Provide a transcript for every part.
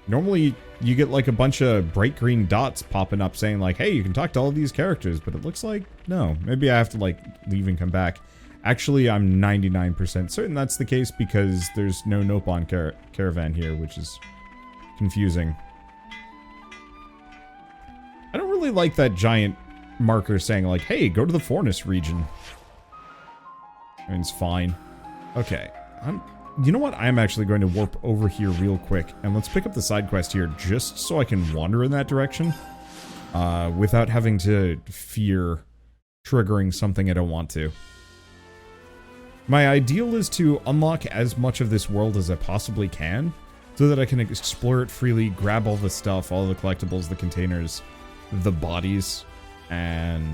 Normally, you get like a bunch of bright green dots popping up saying like, hey, you can talk to all of these characters, but it looks like, no. Maybe I have to like leave and come back. Actually, I'm 99% certain that's the case because there's no Nopon caravan here, which is confusing. I don't really like that giant marker saying like, hey, go to the Forest region. I mean, it's fine. Okay, you know what? I'm actually going to warp over here real quick, and let's pick up the side quest here just so I can wander in that direction without having to fear triggering something I don't want to. My ideal is to unlock as much of this world as I possibly can so that I can explore it freely, grab all the stuff, all the collectibles, the containers, the bodies, and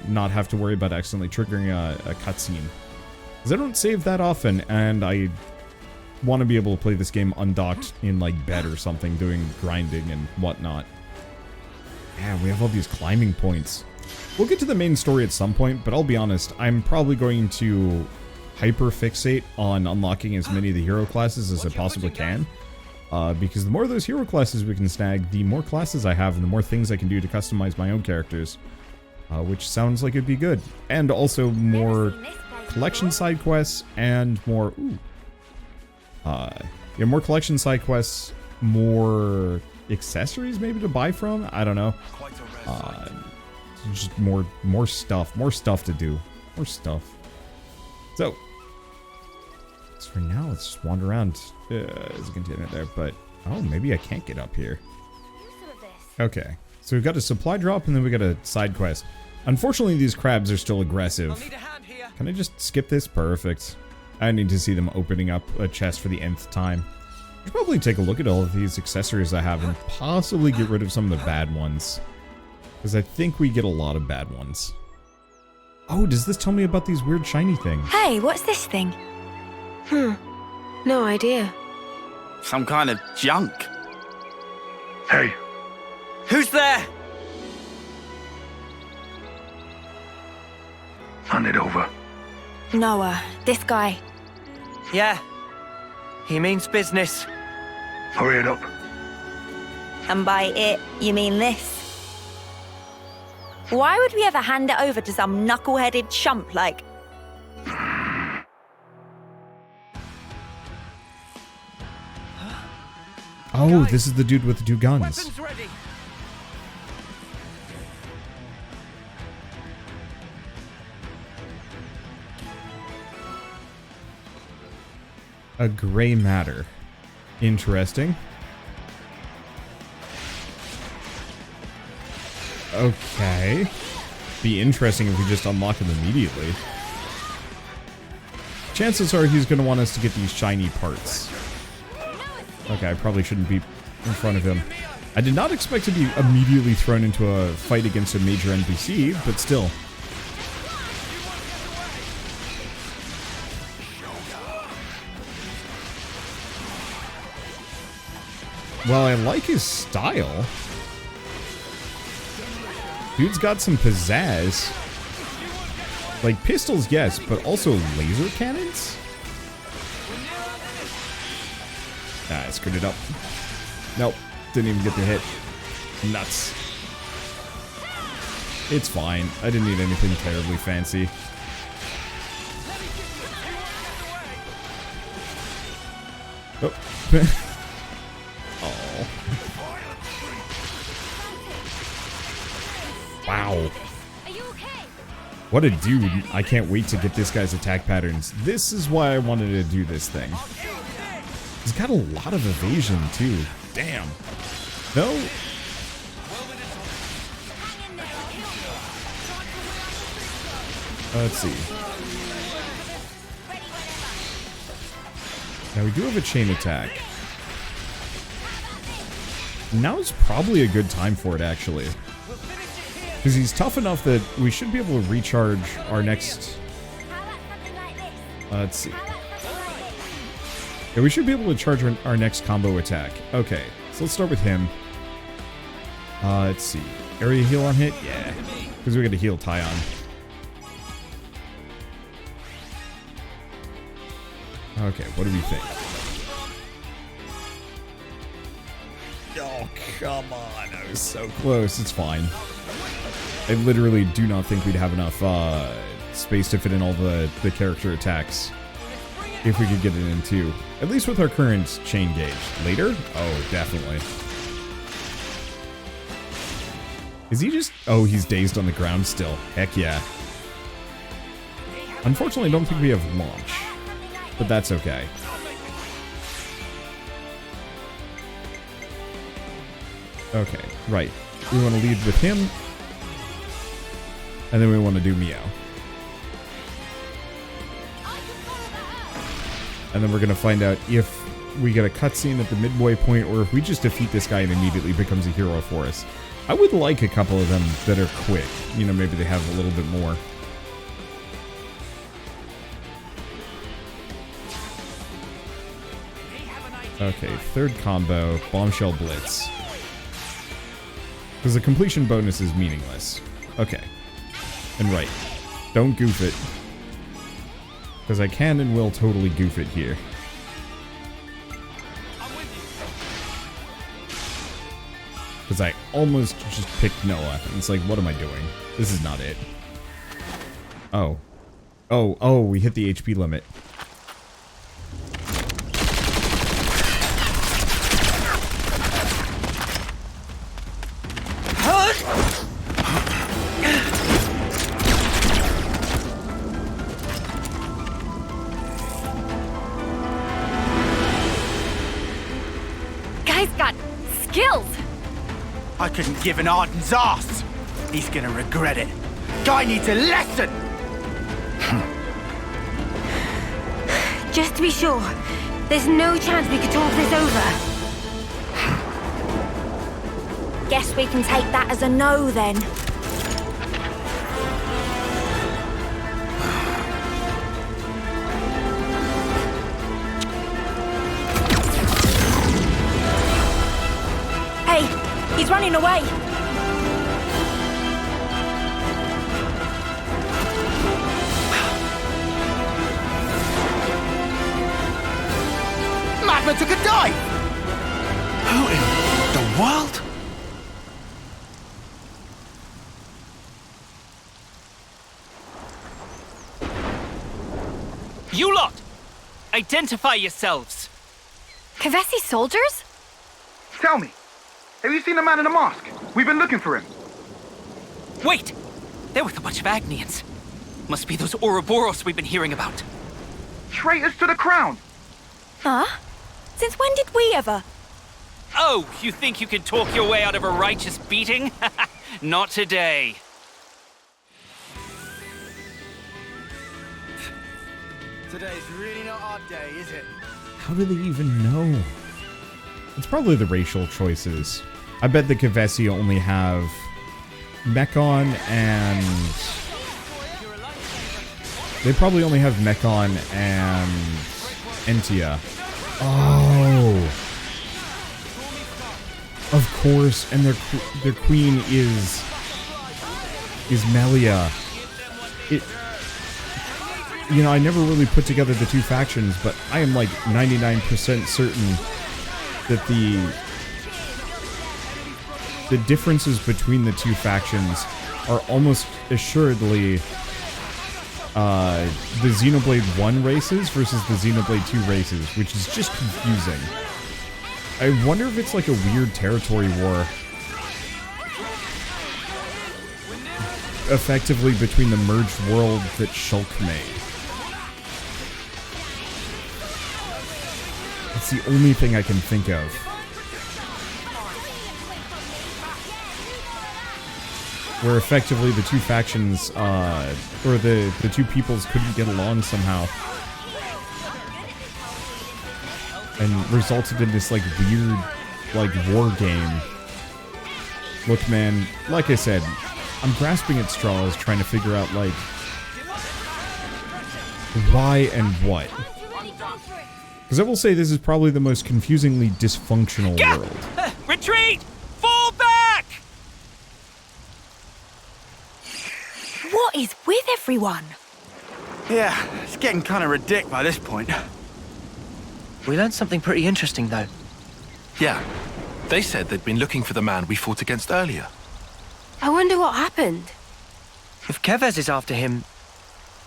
not have to worry about accidentally triggering a cutscene. Because I don't save that often, and I want to be able to play this game undocked in, like, bed or something, doing grinding and whatnot. Yeah, we have all these climbing points. We'll get to the main story at some point, but I'll be honest, I'm probably going to hyper-fixate on unlocking as many of the hero classes as I possibly can. Because the more of those hero classes we can snag, the more classes I have and the more things I can do to customize my own characters. Which sounds like it'd be good. And also more collection side quests and more... Ooh. Yeah, more collection side quests, more accessories maybe to buy from? I don't know. Just more stuff to do. More stuff. So for now, let's just wander around. There's a container there, but... Oh, maybe I can't get up here. Okay. So we've got a supply drop, and then we got a side quest. Unfortunately, these crabs are still aggressive. Can I just skip this? Perfect. I need to see them opening up a chest for the nth time. I should probably take a look at all of these accessories I have and possibly get rid of some of the bad ones. Because I think we get a lot of bad ones. Oh, does this tell me about these weird shiny things? Hey, what's this thing? No idea. Some kind of junk. Hey. Who's there? Hand it over. Noah, this guy. Yeah. He means business. Hurry it up. And by it, you mean this? Why would we ever hand it over to some knuckle-headed chump like... Oh, this is the dude with the two guns. Weapons ready. A gray matter. Interesting. Okay. Be interesting if we just unlock him immediately. Chances are he's going to want us to get these shiny parts. Okay, I probably shouldn't be in front of him. I did not expect to be immediately thrown into a fight against a major NPC, but still. Well, I like his style. Dude's got some pizzazz. Like pistols, yes, but also laser cannons? Ah, I screwed it up. Nope, didn't even get the hit. Nuts. It's fine. I didn't need anything terribly fancy. Oh. Oh. Wow. What a dude. I can't wait to get this guy's attack patterns. This is why I wanted to do this thing. He's got a lot of evasion, too. Damn. No. Let's see. Now we do have a chain attack. Now is probably a good time for it, actually. Because he's tough enough that we should be able to recharge our next... let's see. Yeah, we should be able to charge our next combo attack. Okay, so let's start with him. Let's see. Area heal on hit? Yeah. Because we got to heal Tyon. Okay, what do we think? Oh, come on. I was so close. It's fine. I literally do not think we'd have enough space to fit in all the character attacks if we could get it in too. At least with our current chain gauge. Later? Oh, definitely. Is he just... Oh, he's dazed on the ground still. Heck yeah. Unfortunately, I don't think we have launch. But that's okay. Okay, right. We want to lead with him. And then we want to do Mio. And then we're going to find out if we get a cutscene at the midway point or if we just defeat this guy and immediately becomes a hero for us. I would like a couple of them that are quick. You know, maybe they have a little bit more. Okay, third combo, Bombshell Blitz. Because the completion bonus is meaningless. Okay. And right. Don't goof it. Because I can and will totally goof it here. Because I almost just picked Noah. And it's like, what am I doing? This is not it. Oh. Oh, we hit the HP limit. Guy's got skills. I couldn't give an Arden's ass. He's gonna regret it. Guy needs a lesson. Just to be sure, there's no chance we could talk this over. Guess we can take that as a no then. Hey, he's running away. Madman took a dive. Who in the world? You lot! Identify yourselves! Kevesi soldiers? Tell me, have you seen the man in the mask? We've been looking for him. Wait! They're with a bunch of Agnians. Must be those Ouroboros we've been hearing about. Traitors to the crown. Huh? Since when did we ever? Oh, you think you can talk your way out of a righteous beating? Not today. Today's really not our day, is it? How do they even know? It's probably the racial choices. I bet the Kevesi only have Mechon and... They probably only have Mechon and Entia. Oh! Of course, and their queen is Melia. You know, I never really put together the two factions, but I am like 99% certain that the differences between the two factions are almost assuredly the Xenoblade 1 races versus the Xenoblade 2 races, which is just confusing. I wonder if it's like a weird territory war effectively between the merged world that Shulk made. It's the only thing I can think of. Where effectively the two factions, or the two peoples couldn't get along somehow. And resulted in this, like, weird, like, war game. Look, man, like I said, I'm grasping at straws trying to figure out, like, why and what. Because I will say this is probably the most confusingly dysfunctional world. Retreat! Fall back! What is with everyone? Yeah, it's getting kind of ridiculous by this point. We learned something pretty interesting, though. Yeah, They said they'd been looking for the man we fought against earlier. I wonder what happened. If Keves is after him,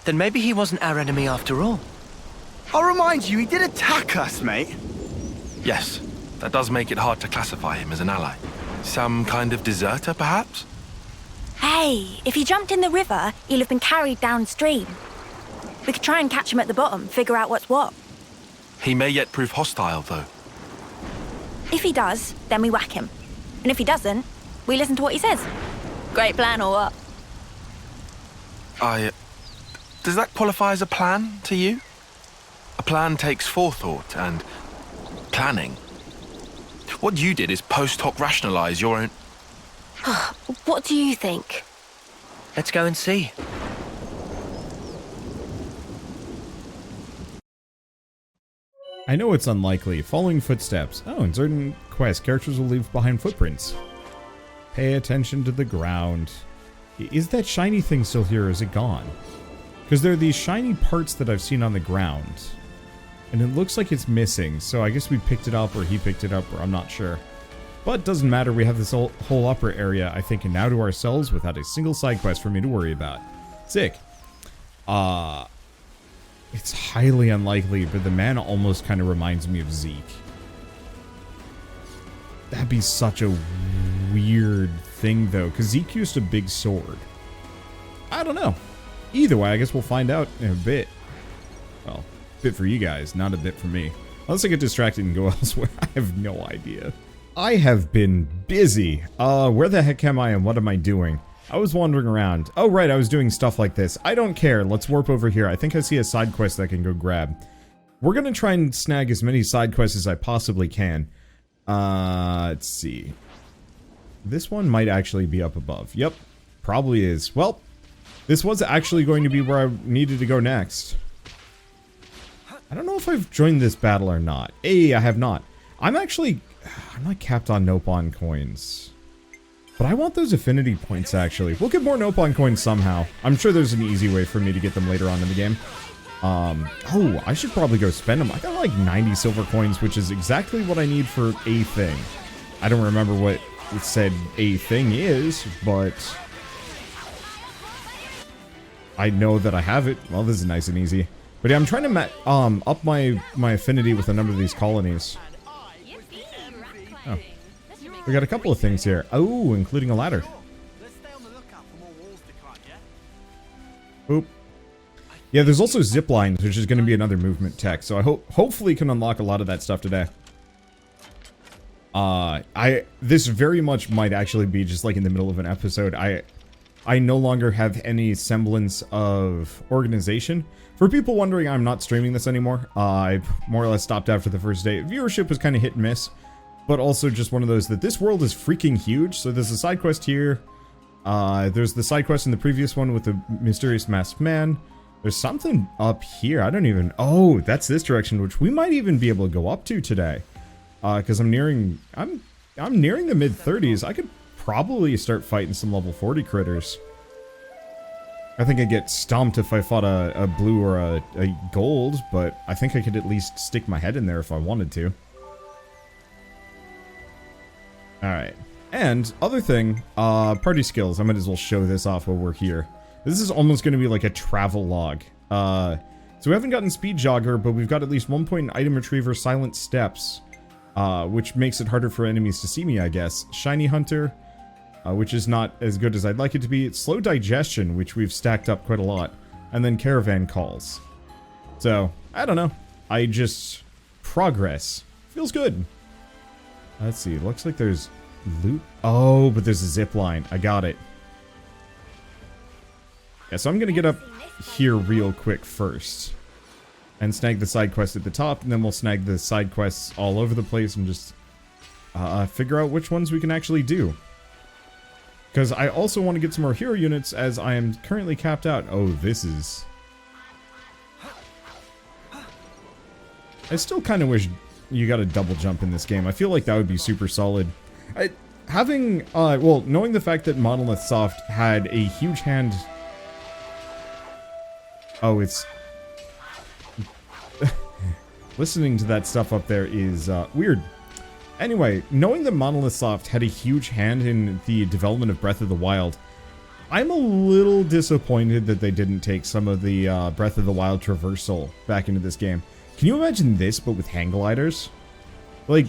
then maybe he wasn't our enemy after all. I'll remind you, he did attack us, mate. Yes, that does make it hard to classify him as an ally. Some kind of deserter, perhaps? Hey, if he jumped in the river, he'll have been carried downstream. We could try and catch him at the bottom, figure out what's what. He may yet prove hostile, though. If he does, then we whack him. And if he doesn't, we listen to what he says. Great plan or what? Does that qualify as a plan to you? A plan takes forethought and planning. What you did is post hoc rationalize your own... What do you think? Let's go and see. I know it's unlikely. Following footsteps. Oh, in certain quests, characters will leave behind footprints. Pay attention to the ground. Is that shiny thing still here or is it gone? Because there are these shiny parts that I've seen on the ground. And it looks like it's missing, so I guess we picked it up or he picked it up or I'm not sure. But doesn't matter, we have this whole upper area, I think, and now to ourselves without a single side quest for me to worry about. Sick. It's highly unlikely, but the man almost kind of reminds me of Zeke. That'd be such a weird thing, though, because Zeke used a big sword. I don't know. Either way, I guess we'll find out in a bit. Well, a bit for you guys, not a bit for me. Unless I get distracted and go elsewhere, I have no idea. I have been busy. Where the heck am I and what am I doing? I was wandering around. Oh, right, I was doing stuff like this. I don't care. Let's warp over here. I think I see a side quest that I can go grab. We're gonna try and snag as many side quests as I possibly can. Let's see. This one might actually be up above. Yep, probably is. Well, this was actually going to be where I needed to go next. I don't know if I've joined this battle or not. I have not. I'm not capped on Nopon coins. But I want those affinity points, actually. We'll get more Nopon coins somehow. I'm sure there's an easy way for me to get them later on in the game. Oh, I should probably go spend them. I got like 90 silver coins, which is exactly what I need for a thing. I don't remember what it said a thing is, but I know that I have it. Well, this is nice and easy. But yeah, I'm trying to up my affinity with a number of these colonies. Oh. We got a couple of things here. Oh, including a ladder. Oop. Yeah, there's also zip lines, which is going to be another movement tech. So I hopefully can unlock a lot of that stuff today. This very much might actually be just like in the middle of an episode. I no longer have any semblance of organization. For people wondering, I'm not streaming this anymore. I more or less stopped after the first day. Viewership was kind of hit and miss. But also just one of those that this world is freaking huge. So there's a side quest here. There's the side quest in the previous one with the mysterious masked man. There's something up here. I don't even... Oh, that's this direction, which we might even be able to go up to today. Because I'm nearing the mid-30s. I could probably start fighting some level 40 critters. I think I'd get stomped if I fought a blue or a gold, but I think I could at least stick my head in there if I wanted to. Alright. And, other thing, party skills. I might as well show this off while we're here. This is almost going to be like a travel log. So we haven't gotten Speed Jogger, but we've got at least 1 point in Item Retriever, Silent Steps. Which makes it harder for enemies to see me, I guess. Shiny Hunter, which is not as good as I'd like it to be. It's Slow Digestion, which we've stacked up quite a lot. And then Caravan Calls. So, I don't know. Progress. Feels good. Let's see, looks like there's loot. Oh, but there's a zip line. I got it. Yeah, so I'm gonna get up here real quick first. And snag the side quest at the top, and then we'll snag the side quests all over the place and just figure out which ones we can actually do. Because I also want to get some more hero units as I am currently capped out. Oh, this is... I still kind of wish you got a double jump in this game. I feel like that would be super solid. Knowing the fact that Monolith Soft had a huge hand... Oh, it's... Listening to that stuff up there is weird. Anyway, knowing that Monolith Soft had a huge hand in the development of Breath of the Wild, I'm a little disappointed that they didn't take some of the Breath of the Wild traversal back into this game. Can you imagine this, but with hang gliders? Like,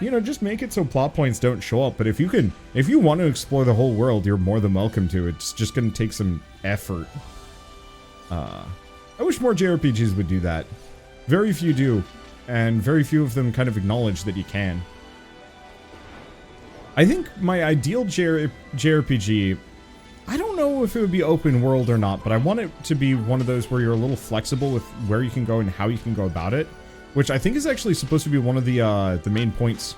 you know, just make it so plot points don't show up, but if you want to explore the whole world, you're more than welcome to. It's just going to take some effort. I wish more JRPGs would do that. Very few do, and very few of them kind of acknowledge that you can. I think my ideal JRPG, I don't know if it would be open world or not, but I want it to be one of those where you're a little flexible with where you can go and how you can go about it, which I think is actually supposed to be one of the main points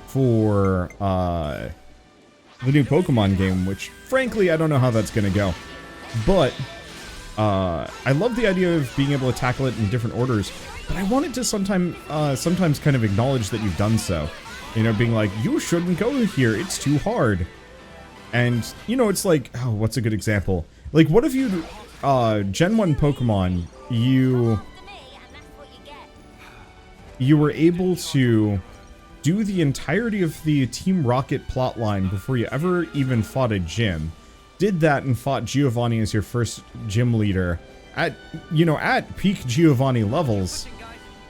for the new Pokemon game, which frankly I don't know how that's gonna go. But I love the idea of being able to tackle it in different orders, but I want it to sometimes kind of acknowledge that you've done so. You know, being like, you shouldn't go here, it's too hard. And, you know, it's like, oh, what's a good example? Like, what if you, Gen 1 Pokemon, you were able to do the entirety of the Team Rocket plotline before you ever even fought a gym. Did that and fought Giovanni as your first gym leader at, you know, at peak Giovanni levels.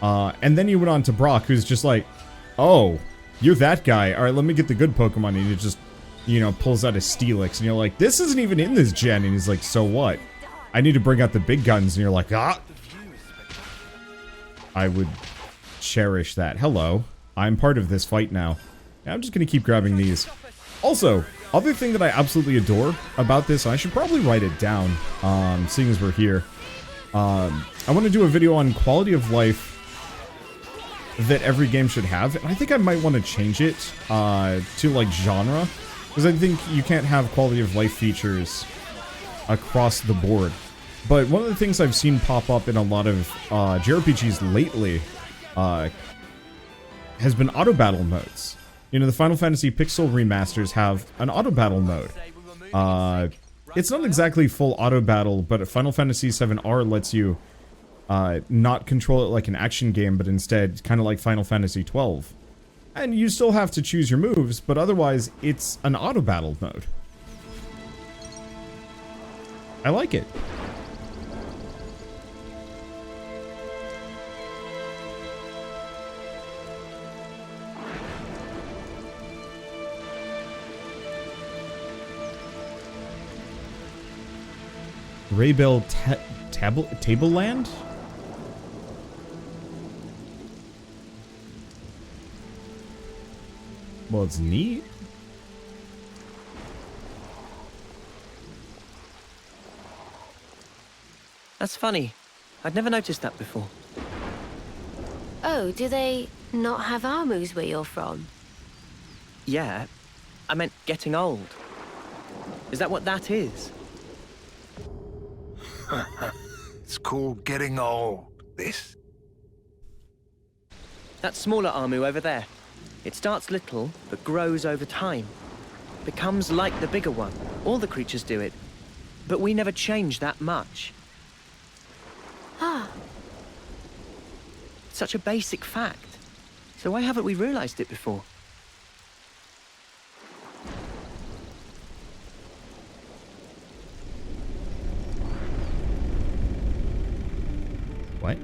And then you went on to Brock, who's just like, oh, you're that guy. All right, let me get the good Pokemon. And he just, you know, pulls out a Steelix. And you're like, this isn't even in this gen. And he's like, so what? I need to bring out the big guns. And you're like, ah. I would cherish that. Hello. I'm part of this fight now. I'm just going to keep grabbing these. Also, other thing that I absolutely adore about this, I should probably write it down, seeing as we're here. I want to do a video on quality of life that every game should have, and I think I might want to change it to like genre, because I think you can't have quality of life features across the board. But one of the things I've seen pop up in a lot of JRPGs lately has been auto battle modes. You know, the Final Fantasy Pixel remasters have an auto battle mode. It's not exactly full auto battle, but Final Fantasy VII-R lets you not control it like an action game, but instead kind of like Final Fantasy XII. And you still have to choose your moves, but otherwise it's an auto battle mode. I like it. Raybell Tableland? Well, it's neat. That's funny. I'd never noticed that before. Oh, do they not have our moves where you're from? Yeah, I meant getting old. Is that what that is? It's called getting old, this. That smaller Armu over there. It starts little, but grows over time. Becomes like the bigger one. All the creatures do it. But we never change that much. Ah. Such a basic fact. So why haven't we realized it before? What?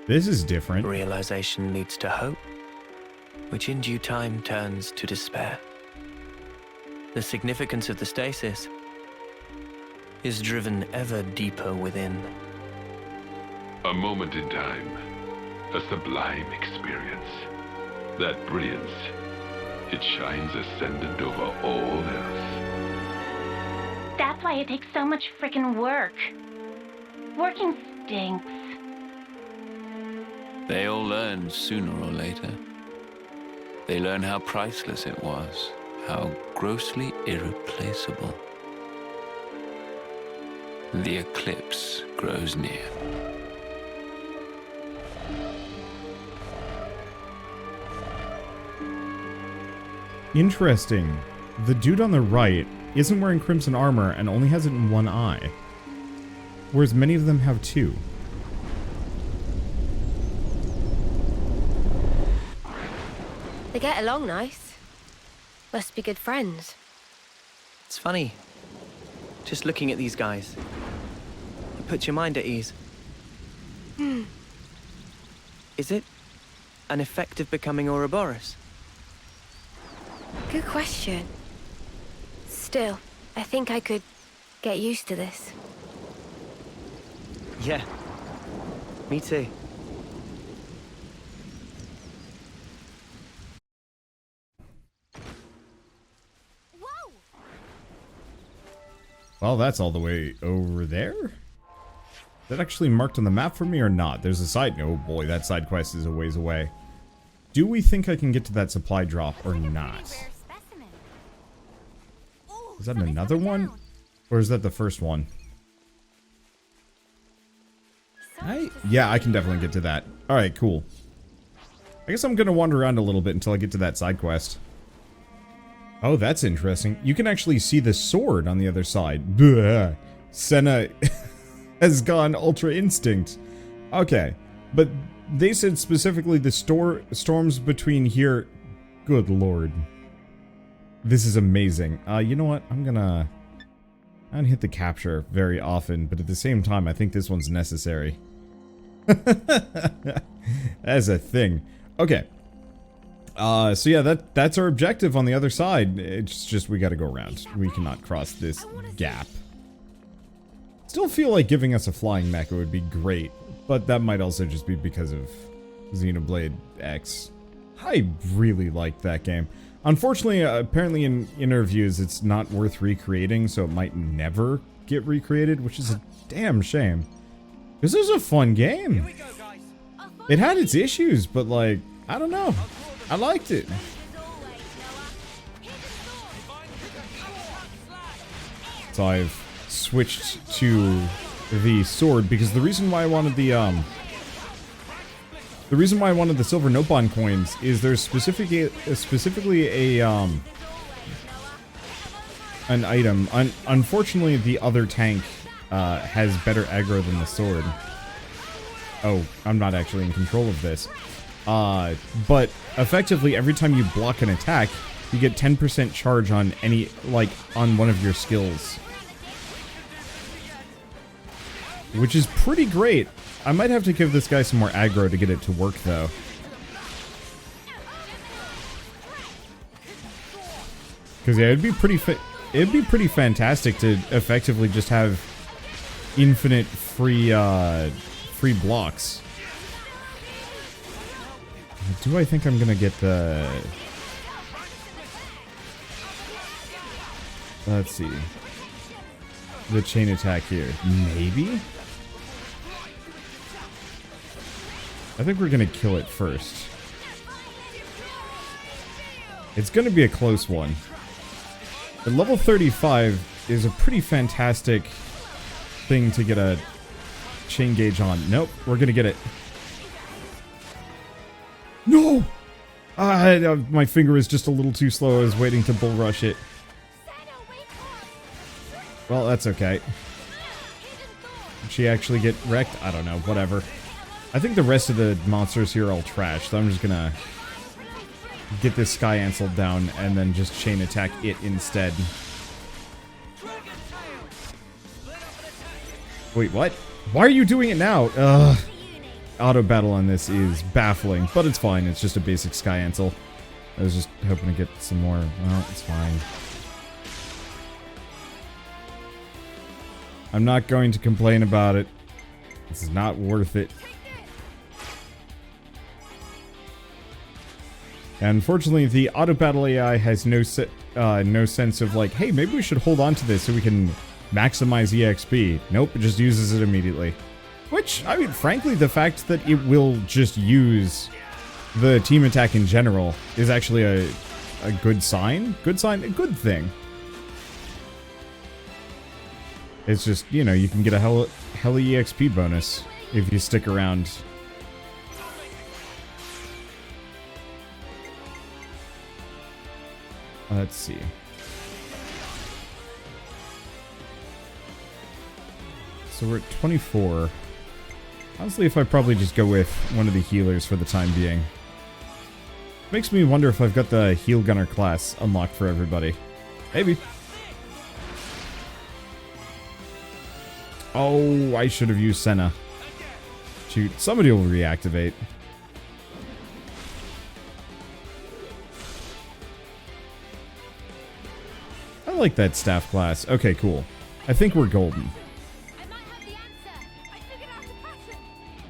This is different. Realization leads to hope, which in due time turns to despair. The significance of the stasis is driven ever deeper within. A moment in time, a sublime experience. That brilliance, it shines ascendant over all else. That's why it takes so much frickin' work. Working stinks. They all learn sooner or later. They learn how priceless it was, how grossly irreplaceable. The eclipse grows near. Interesting. The dude on the right isn't wearing crimson armor and only has it in one eye, whereas many of them have two. They get along nice. Must be good friends. It's funny. Just looking at these guys. It puts your mind at ease. Is it an effect of becoming Ouroboros? Good question. Still, I think I could get used to this. Yeah. Me too. Well, that's all the way over there? Is that actually marked on the map for me or not? There's a side... Oh boy, that side quest is a ways away. Do we think I can get to that supply drop or not? Is that another one? Or is that the first one? Yeah, I can definitely get to that. Alright, cool. I guess I'm gonna wander around a little bit until I get to that side quest. Oh, that's interesting. You can actually see the sword on the other side. Blah. Senna has gone Ultra Instinct. Okay, but they said specifically the storms between here... Good lord. This is amazing. You know what? I'm gonna hit the capture very often, but at the same time, I think this one's necessary. As a thing. Okay. So yeah, that's our objective on the other side. It's just we gotta go around. We cannot cross this gap. Still feel like giving us a flying mecha would be great, but that might also just be because of Xenoblade X. I really liked that game. Unfortunately, apparently in interviews, it's not worth recreating, so it might never get recreated, which is a damn shame. This is a fun game. It had its issues, but like, I don't know. I liked it. So I've switched to the sword because the reason why I wanted the silver Nopon coins is there's specifically an item. Unfortunately, the other tank has better aggro than the sword. Oh, I'm not actually in control of this. But effectively, every time you block an attack, you get 10% charge on any, like, on one of your skills. Which is pretty great. I might have to give this guy some more aggro to get it to work, though. Because yeah, it'd be pretty fantastic to effectively just have infinite free blocks. Do I think I'm gonna get the... Let's see. The chain attack here. Maybe? I think we're gonna kill it first. It's gonna be a close one. But level 35 is a pretty fantastic thing to get a chain gauge on. Nope, we're gonna get it. No! My finger is just a little too slow. I was waiting to bull rush it. Well, that's okay. Did she actually get wrecked? I don't know. Whatever. I think the rest of the monsters here are all trash, so I'm just gonna get this Sky Ansel down and then just chain attack it instead. Wait, what? Why are you doing it now? Ugh. Auto battle on this is baffling, but it's fine. It's just a basic Sky Ansel. I was just hoping to get some more. Well, it's fine. I'm not going to complain about it. This is not worth it. And unfortunately, the auto battle AI has no sense of like, hey, maybe we should hold on to this so we can maximize EXP. Nope, it just uses it immediately. Which, I mean, frankly, the fact that it will just use the team attack in general is actually a good sign. Good sign, a good thing. It's just, you know, you can get a hella EXP bonus if you stick around. Let's see. So we're at 24. Honestly, if I probably just go with one of the healers for the time being. Makes me wonder if I've got the Heal Gunner class unlocked for everybody. Maybe. Oh, I should have used Senna. Shoot, somebody will reactivate. I like that staff class. Okay, cool. I think we're golden.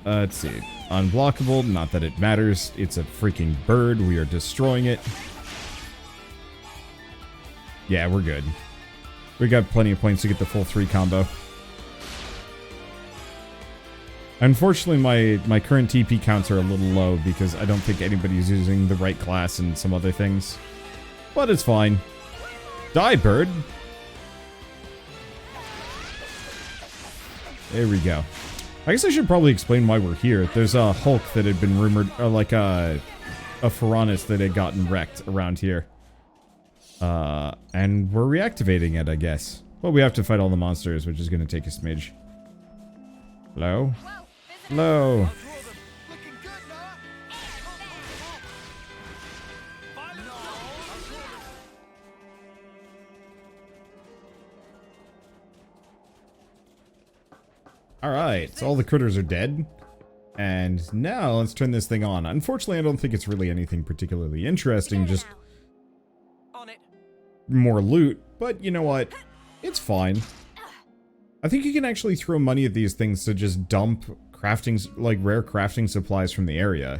Let's see. Unblockable, not that it matters. It's a freaking bird. We are destroying it. Yeah, we're good. We got plenty of points to get the full 3 combo. Unfortunately, my current TP counts are a little low because I don't think anybody's using the right class and some other things. But it's fine. Die, bird! There we go. I guess I should probably explain why we're here. There's a Hulk that had been rumored, or like a Piranus that had gotten wrecked around here. And we're reactivating it, I guess. Well, we have to fight all the monsters, which is going to take a smidge. Hello? Hello? Alright, so all the critters are dead. And now let's turn this thing on. Unfortunately, I don't think it's really anything particularly interesting, just more loot. But you know what? It's fine. I think you can actually throw money at these things to just dump crafting, like rare crafting supplies from the area.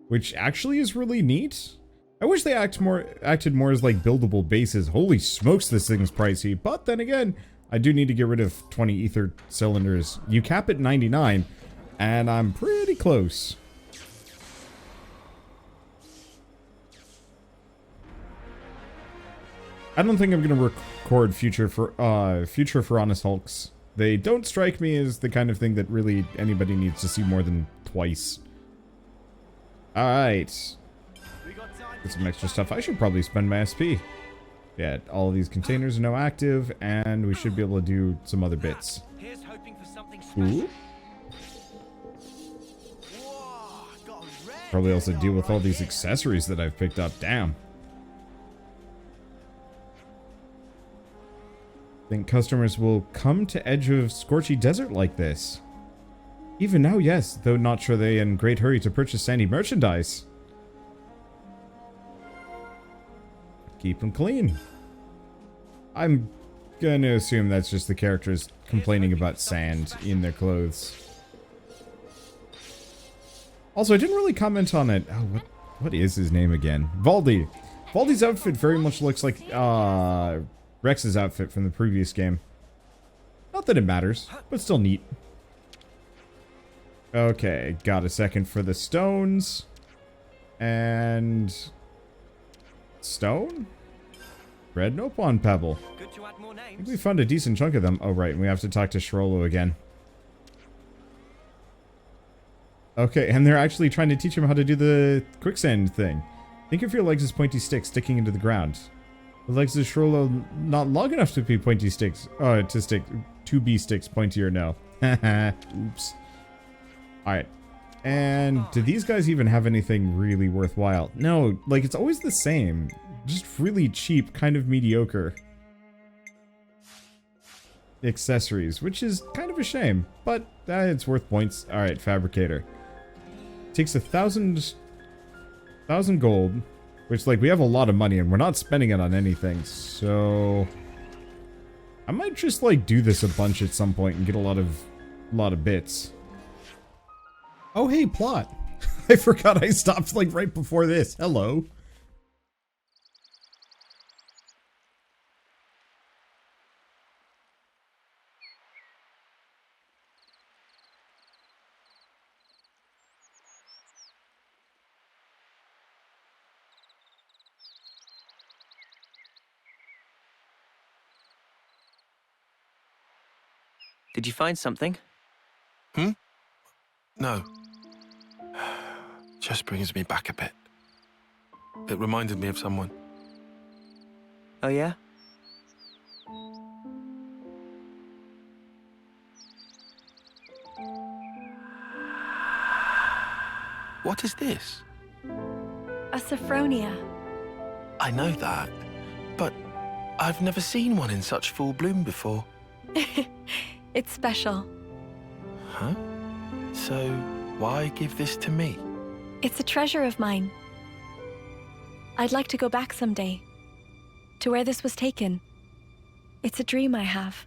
Which actually is really neat. I wish they acted more as like buildable bases. Holy smokes, this thing's pricey. But then again, I do need to get rid of 20 ether cylinders. You cap at 99, and I'm pretty close. I don't think I'm going to record future Piranus Hulks. They don't strike me as the kind of thing that really anybody needs to see more than twice. Alright. Get some extra stuff. I should probably spend my SP. Yeah, all of these containers are now active, and we should be able to do some other bits. Ooh. Probably also deal with all these accessories that I've picked up. Damn. Think customers will come to edge of scorchy desert like this. Even now, yes, though not sure they in great hurry to purchase sandy merchandise. Keep them clean. I'm gonna assume that's just the characters complaining about sand in their clothes. Also, I didn't really comment on it. Oh, what is his name again? Valdi. Valdi's outfit very much looks like Rex's outfit from the previous game. Not that it matters, but still neat. Okay, got a second for the stones. And... stone? Red Nopon Pebble. I think we found a decent chunk of them. Oh, right, and we have to talk to Shrolo again. Okay, and they're actually trying to teach him how to do the quicksand thing. Think of your legs as pointy sticks sticking into the ground. The legs of Shrolo not long enough to be pointy sticks. To be sticks pointier now. Oops. Alright. And do these guys even have anything really worthwhile? No, like it's always the same. Just really cheap, kind of mediocre accessories, which is kind of a shame, but it's worth points. Alright, fabricator. Takes 1,000 gold, which like we have a lot of money and we're not spending it on anything, so I might just like do this a bunch at some point and get a lot of bits. Oh hey, plot. I forgot I stopped like right before this. Hello. Did you find something? No. Just brings me back a bit. It reminded me of someone. Oh, yeah? What is this? A Sophronia. I know that, but I've never seen one in such full bloom before. It's special. Huh? So, why give this to me? It's a treasure of mine. I'd like to go back someday, to where this was taken. It's a dream I have.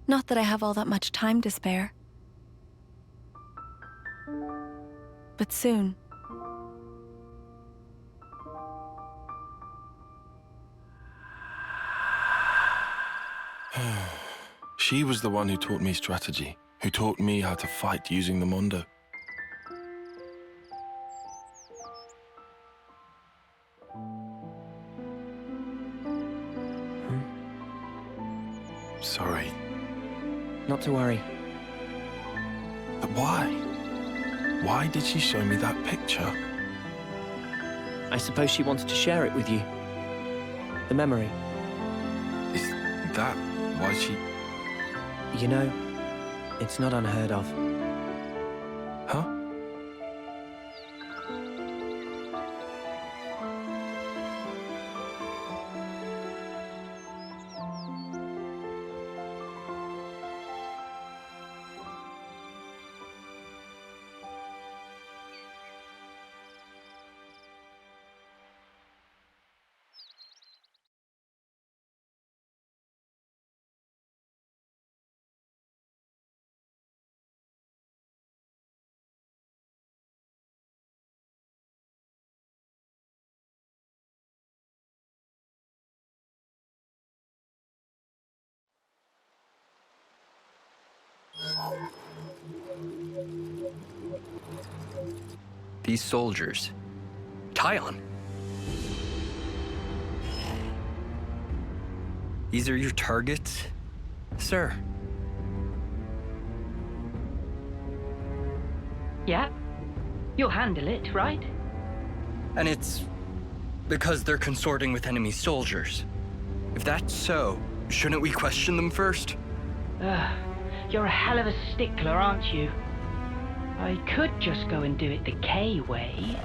Not that I have all that much time to spare. But soon. She was the one who taught me strategy, who taught me how to fight using the Mondo. Sorry. Not to worry. But why? Why did she show me that picture? I suppose she wanted to share it with you. The memory. Is that why she... You know, it's not unheard of. Huh? These soldiers. Tyon. These are your targets, sir? Yeah. You'll handle it, right? And it's because they're consorting with enemy soldiers. If that's so, shouldn't we question them first? You're a hell of a stickler, aren't you? I could just go and do it the K way.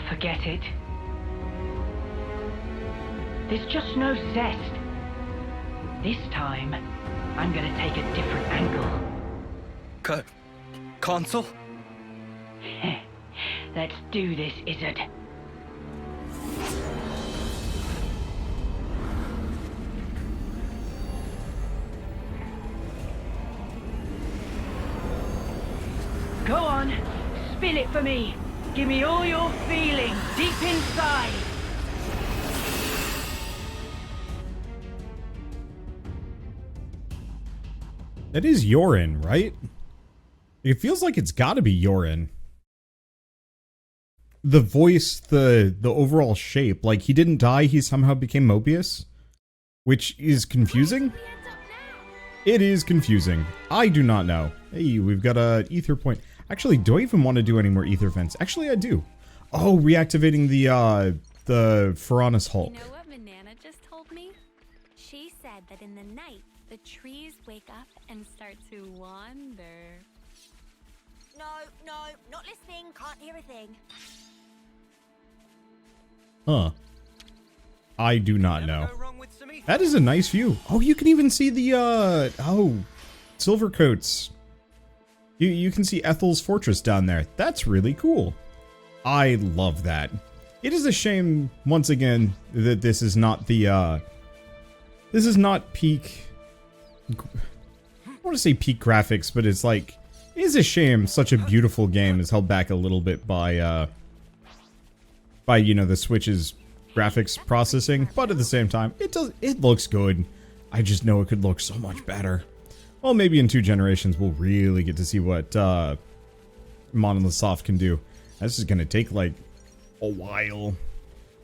Forget it. There's just no zest. This time, I'm gonna take a different angle. Consul? Let's do this, Izzard. Go on, spill it for me. Give me all your feeling deep inside. That is Yorin, right? It feels like it's gotta be Yorin. The voice, the overall shape, like he didn't die, he somehow became Mobius, which is confusing. It is confusing. I do not know. Hey, we've got a ether point. Actually, do I even want to do any more ether vents? Actually, I do. Oh, reactivating the Piranha's Hulk. You know what Banana just told me? She said that in the night, the trees wake up and start to wander. No, not listening. Can't hear a thing. Huh. I do not know. That is a nice view. Oh, you can even see the, Silvercoats. You can see Ethel's fortress down there. That's really cool. I love that. It is a shame, once again, that this is not the, this is not peak... I want to say peak graphics, but it's like... It is a shame such a beautiful game is held back a little bit by, you know, the Switch's graphics processing, but at the same time, it looks good. I just know it could look so much better. Well, maybe in 2 generations we'll really get to see what Monolith Soft can do. This is gonna take like a while,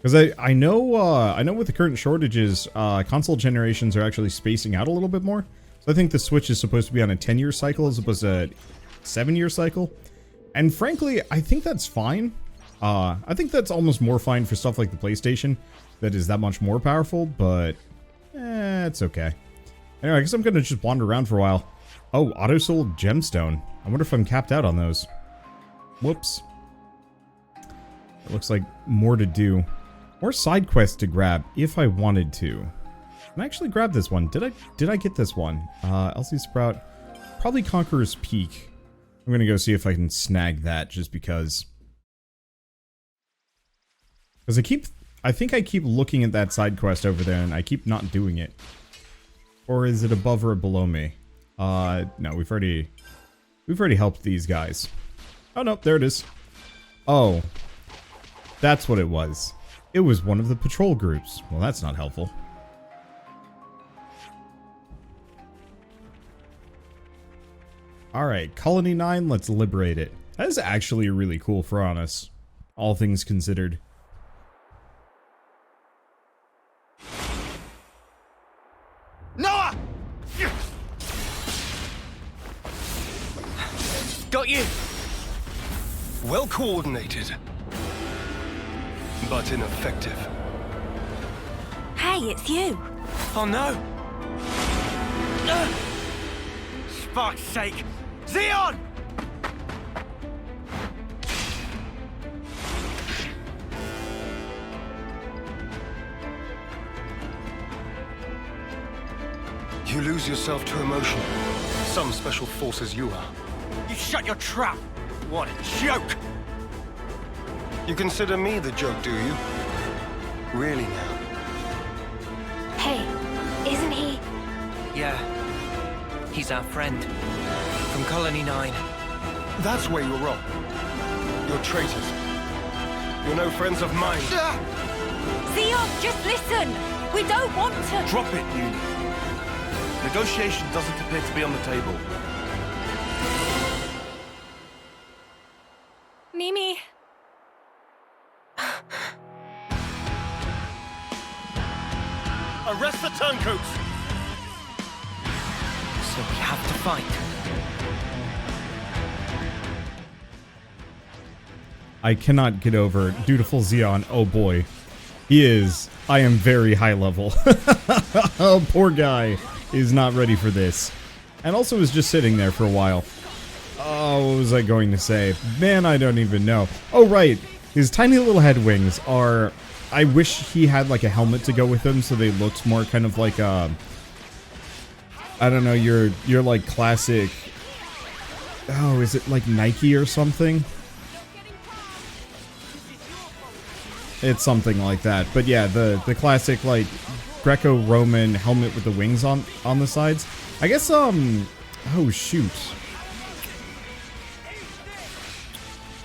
because I know with the current shortages, console generations are actually spacing out a little bit more. So I think the Switch is supposed to be on a 10-year cycle as opposed to a 7-year cycle. And frankly, I think that's fine. I think that's almost more fine for stuff like the PlayStation that is that much more powerful, but it's okay. Anyway, I guess I'm gonna just wander around for a while. Oh, auto-sold gemstone. I wonder if I'm capped out on those. Whoops. It looks like more to do. More side quests to grab if I wanted to. Can I actually grab this one? Did I get this one? Elsie Sprout. Probably Conqueror's Peak. I'm gonna go see if I can snag that just because. Because I think I keep looking at that side quest over there and I keep not doing it. Or is it above or below me? No, we've already helped these guys. Oh no, there it is. Oh. That's what it was. It was one of the patrol groups. Well, that's not helpful. Alright, Colony 9, let's liberate it. That is actually really cool for Honest, all things considered. Noah! Got you! Well coordinated, but ineffective. Hey, it's you. Oh no! Spark's sake! Xeon! You lose yourself to emotion. Some special forces you are. You shut your trap! What a joke! You consider me the joke, do you? Really now? Hey, isn't he? Yeah. He's our friend. From Colony 9. That's where you're wrong. You're traitors. You're no friends of mine. Xeon, just listen! We don't want to... Drop it, Uni. Negotiation doesn't appear to be on the table. Mimi. Arrest the turncoats! So we have to fight. I cannot get over dutiful Xeon. Oh boy. He is. I am very high level. Oh, poor guy is not ready for this. And also was just sitting there for a while. Oh, what was I going to say? Man, I don't even know. Oh, right. His tiny little head wings are... I wish he had like a helmet to go with them so they looked more kind of like I don't know, your like classic... Oh, is it like Nike or something? It's something like that. But yeah, the classic like Greco-Roman helmet with the wings on the sides. I guess oh shoot.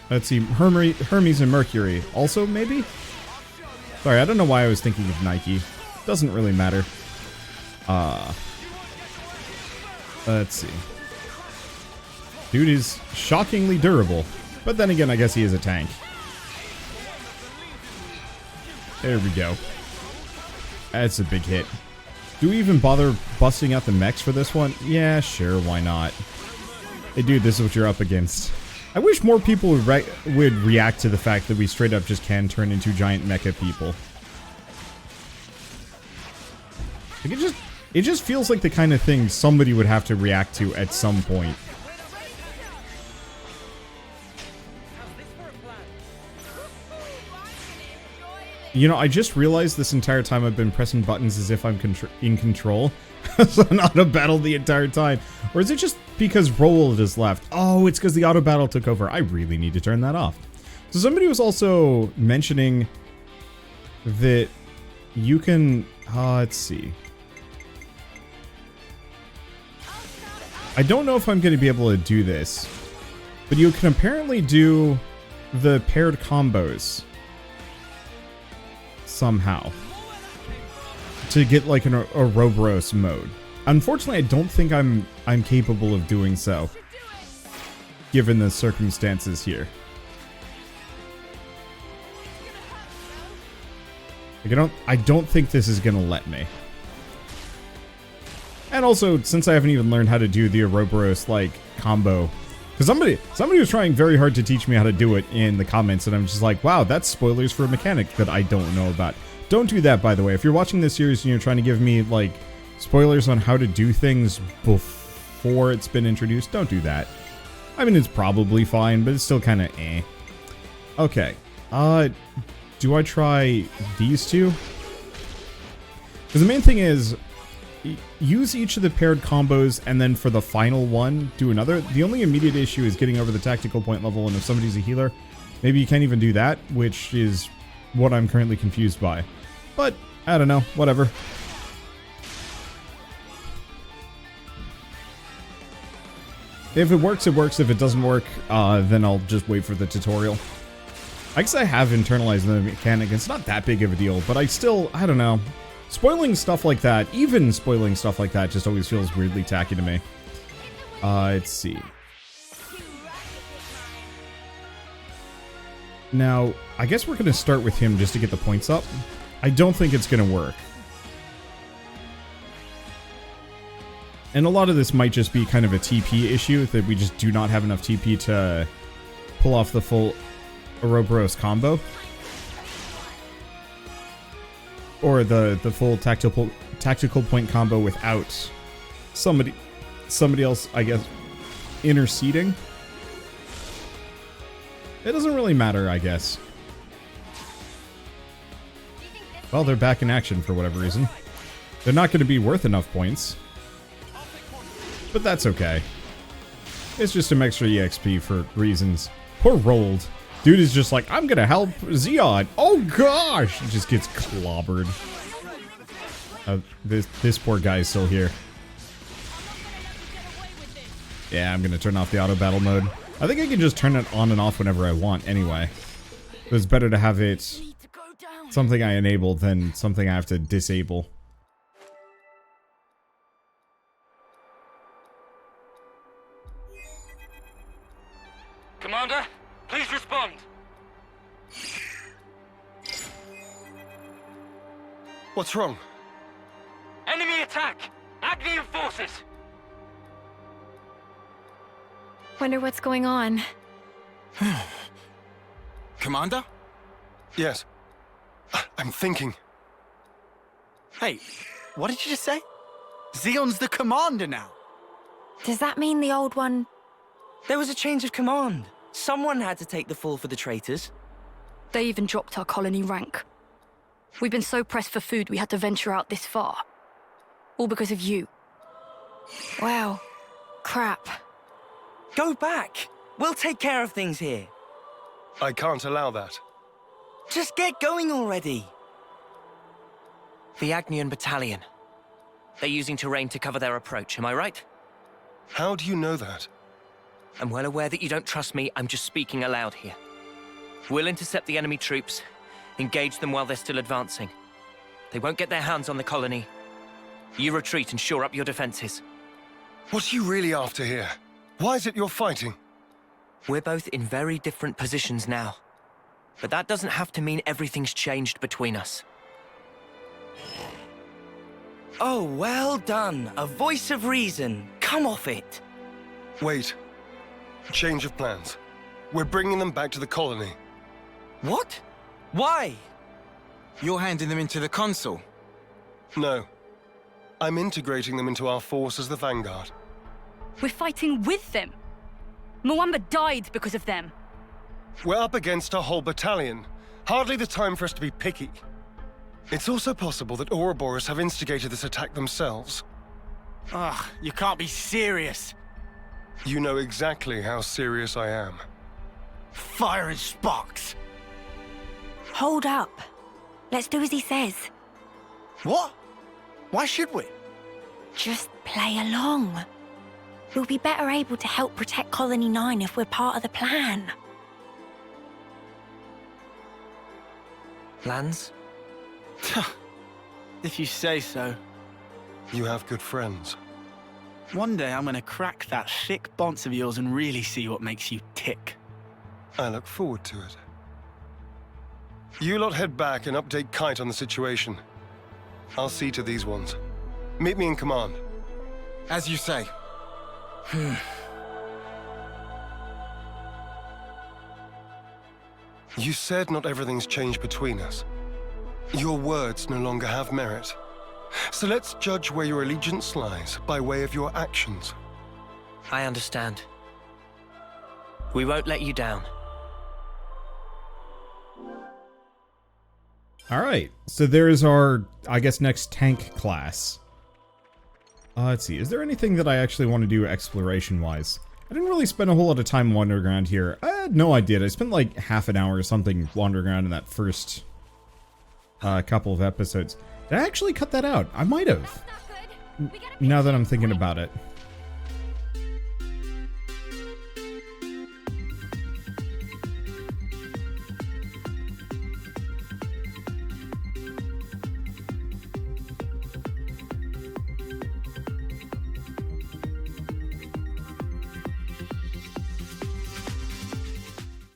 Let's see, Hermes and Mercury. Also, maybe? Sorry, I don't know why I was thinking of Nike. Doesn't really matter. Let's see. Dude is shockingly durable. But then again, I guess he is a tank. There we go. That's a big hit. Do we even bother busting out the mechs for this one? Yeah, sure, why not? Hey dude, this is what you're up against. I wish more people would react to the fact that we straight up just can turn into giant mecha people. Like it just feels like the kind of thing somebody would have to react to at some point. You know, I just realized this entire time I've been pressing buttons as if I'm in control. So I'm auto battle the entire time. Or is it just because Roald is left? Oh, it's because the auto battle took over. I really need to turn that off. So somebody was also mentioning that you can... let's see. I don't know if I'm going to be able to do this. But you can apparently do the paired combos. Somehow. To get like an Ouroboros mode. Unfortunately, I don't think I'm capable of doing so. Given the circumstances here. Like, I don't think this is gonna let me. And also, since I haven't even learned how to do the Ouroboros like combo Because somebody was trying very hard to teach me how to do it in the comments, and I'm just like, wow, that's spoilers for a mechanic that I don't know about. Don't do that, by the way. If you're watching this series and you're trying to give me, like, spoilers on how to do things before it's been introduced, don't do that. I mean, it's probably fine, but it's still kind of eh. Okay. Do I try these two? Because the main thing is, use each of the paired combos, and then for the final one, do another. The only immediate issue is getting over the tactical point level, and if somebody's a healer, maybe you can't even do that, which is what I'm currently confused by. But, I don't know, whatever. If it works, it works. If it doesn't work, then I'll just wait for the tutorial. I guess I have internalized the mechanic. It's not that big of a deal, but I don't know. Spoiling stuff like that, even spoiling stuff like that, just always feels weirdly tacky to me. Let's see. Now, I guess we're going to start with him just to get the points up. I don't think it's going to work. And a lot of this might just be kind of a TP issue, that we just do not have enough TP to pull off the full Ouroboros combo. Or the full tactical point combo without somebody else, I guess, interceding. It doesn't really matter, I guess. Well, they're back in action for whatever reason. They're not going to be worth enough points. But that's okay. It's just some extra EXP for reasons. Poor Rold. Dude is just like, I'm gonna help Zeon. Oh gosh! He just gets clobbered. This poor guy is still here. Yeah, I'm gonna turn off the auto battle mode. I think I can just turn it on and off whenever I want anyway. But it's better to have it something I enable than something I have to disable. Commander, please respond. What's wrong? Enemy attack! Agnian forces! Wonder what's going on. Commander? Yes. I'm thinking. Hey, what did you just say? Zeon's the commander now. Does that mean the old one... There was a change of command. Someone had to take the fall for the traitors. They even dropped our colony rank. We've been so pressed for food we had to venture out this far. All because of you. Wow. Crap. Go back. We'll take care of things here. I can't allow that. Just get going already. The Agnian battalion. They're using terrain to cover their approach, am I right? How do you know that? I'm well aware that you don't trust me, I'm just speaking aloud here. We'll intercept the enemy troops, engage them while they're still advancing. They won't get their hands on the colony. You retreat and shore up your defenses. What are you really after here? Why is it you're fighting? We're both in very different positions now. But that doesn't have to mean everything's changed between us. Oh, well done. A voice of reason. Come off it. Wait. Change of plans. We're bringing them back to the colony. What? Why? You're handing them into the Consul? No. I'm integrating them into our force as the Vanguard. We're fighting with them. Mwamba died because of them. We're up against a whole battalion. Hardly the time for us to be picky. It's also possible that Ouroboros have instigated this attack themselves. Ugh, you can't be serious. You know exactly how serious I am. Fire and sparks. Hold up. Let's do as he says. What? Why should we? Just play along. We'll be better able to help protect Colony 9 if we're part of the plan. Plans? If you say so. You have good friends. One day I'm gonna crack that thick bonce of yours and really see what makes you tick. I look forward to it. You lot head back and update Kite on the situation. I'll see to these ones. Meet me in command. As you say. You said not everything's changed between us. Your words no longer have merit. So let's judge where your allegiance lies by way of your actions. I understand. We won't let you down. Alright, so there's our, I guess, next tank class. Let's see, is there anything that I actually want to do exploration-wise? I didn't really spend a whole lot of time wandering around here. No, I did. I spent like half an hour or something wandering around in that first couple of episodes. Did I actually cut that out? I might have. Now that I'm thinking about it.